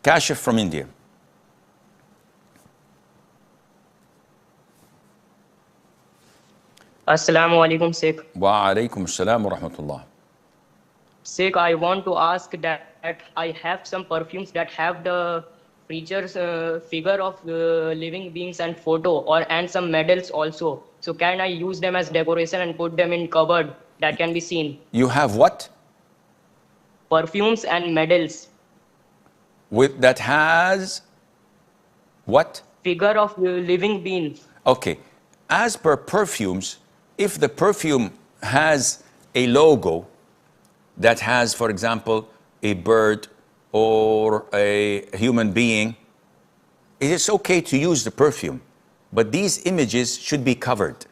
Kashif from India. Assalamu alaikum, Sheikh. Wa alaikum assalam wa rahmatullah. Sheikh, I want to ask that I have some perfumes that have the features, figure of living beings and photo, and some medals also. So can I use them as decoration and put them in cupboard that can be seen? You have what? Perfumes and medals. That has what? Figure of living beings. Okay. As per perfumes, if the perfume has a logo that has, for example, a bird or a human being, it is okay to use the perfume. But these images should be covered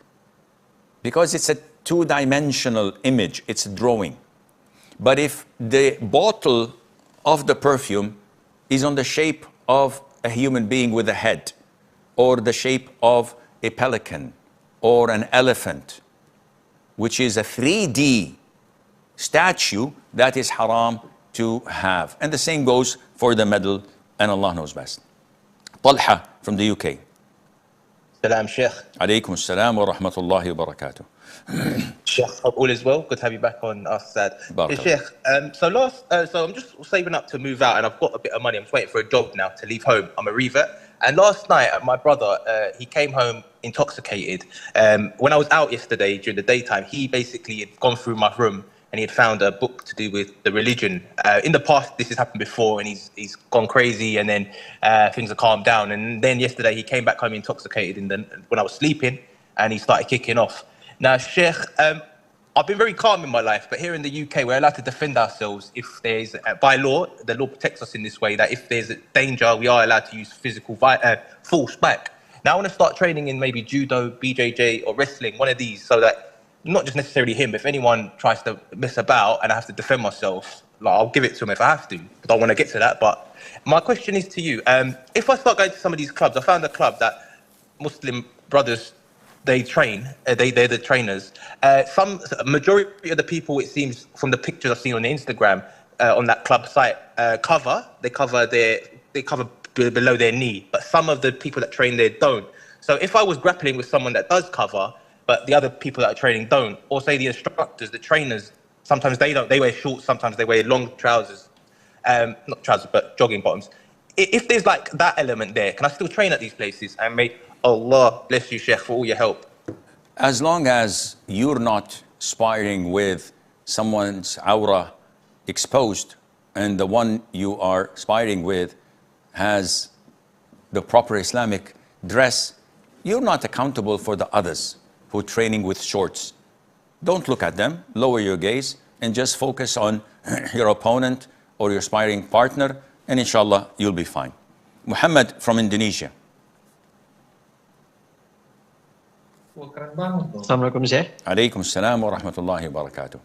because it's a two-dimensional image, it's a drawing. But if the bottle of the perfume is on the shape of a human being with a head, or the shape of a pelican, or an elephant, which is a 3D statue, that is haram to have. And the same goes for the medal, and Allah knows best. Talha from the UK. Salam, Sheikh. Alaykum assalam wa rahmatullahi wa barakatuh. Sheikh, hope all is well. Good to have you back on us, Sad. Barakallah. Sheikh, so I'm just saving up to move out, and I've got a bit of money. I'm just waiting for a job now to leave home. I'm a revert. And last night, my brother, he came home intoxicated. When I was out yesterday during the daytime, he basically had gone through my room and he had found a book to do with the religion. In the past, this has happened before, and he's gone crazy, and then things have calmed down. And then yesterday, he came back home intoxicated when I was sleeping, and he started kicking off. Now, Sheikh, I've been very calm in my life, but here in the UK, we're allowed to defend ourselves if there's, by law, the law protects us in this way, that if there's a danger, we are allowed to use physical force back. Now, I want to start training in maybe Judo, BJJ, or wrestling, one of these, so that not just necessarily him, if anyone tries to mess about and I have to defend myself, like, I'll give it to him if I have to. I don't want to get to that, but my question is to you. If I start going to some of these clubs, I found a club that Muslim brothers, they train, they're the trainers. Majority of the people, it seems, from the pictures I've seen on the Instagram, on that club site, they cover below their knee, but some of the people that train there don't. So if I was grappling with someone that does cover, but the other people that are training don't, or say the instructors, the trainers, sometimes they don't, they wear shorts, sometimes they wear long trousers, not trousers, but jogging bottoms. If there's like that element there, can I still train at these places? And may Allah bless you, Sheikh, for all your help. As long as you're not sparring with someone's aura exposed, and the one you are sparring with has the proper Islamic dress, you're not accountable for the others who are training with shorts. Don't look at them, lower your gaze, and just focus on your opponent or your sparring partner, and inshallah, you'll be fine. Muhammad from Indonesia. Assalamualaikum, Sheikh. Alaykum assalam wa rahmatullahi wa barakatuh.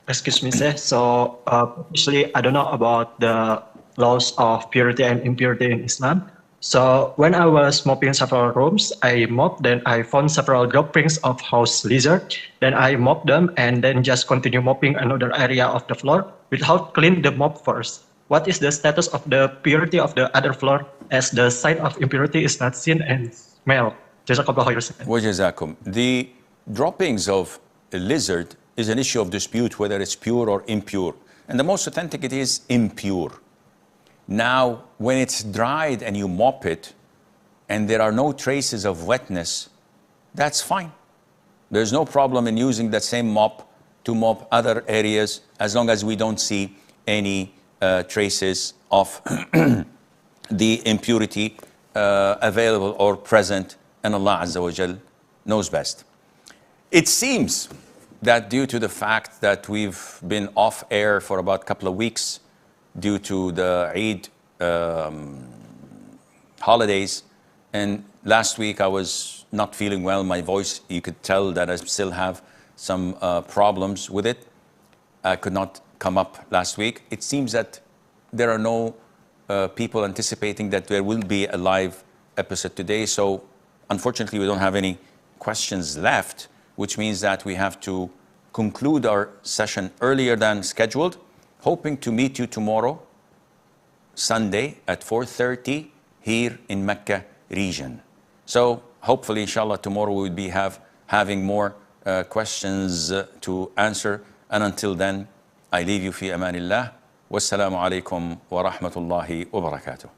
Excuse me, Sheikh. So, actually, I don't know about the laws of purity and impurity in Islam. So, when I was mopping several rooms, I mopped, then I found several droppings of house lizard. Then I mopped them and then just continue mopping another area of the floor without clean the mop first. What is the status of the purity of the other floor, as the sign of impurity is not seen and smell? Wajazakum. The droppings of a lizard is an issue of dispute whether it's pure or impure. And the most authentic, it is impure. Now, when it's dried and you mop it and there are no traces of wetness, that's fine. There's no problem in using that same mop to mop other areas as long as we don't see any traces of the impurity available or present, and Allah Azza wa Jal knows best. It seems that due to the fact that we've been off air for about a couple of weeks due to the Eid holidays, and last week I was not feeling well, my voice, you could tell that I still have some problems with it. I could not come up last week. It seems that there are no people anticipating that there will be a live episode today, so unfortunately we don't have any questions left, which means that we have to conclude our session earlier than scheduled, hoping to meet you tomorrow, Sunday at 4:30 here in Mecca region. So hopefully, inshallah, tomorrow we will be having more questions to answer. And until then, I leave you fi amanillah. Wassalamu alaikum wa rahmatullahi wa barakatuh.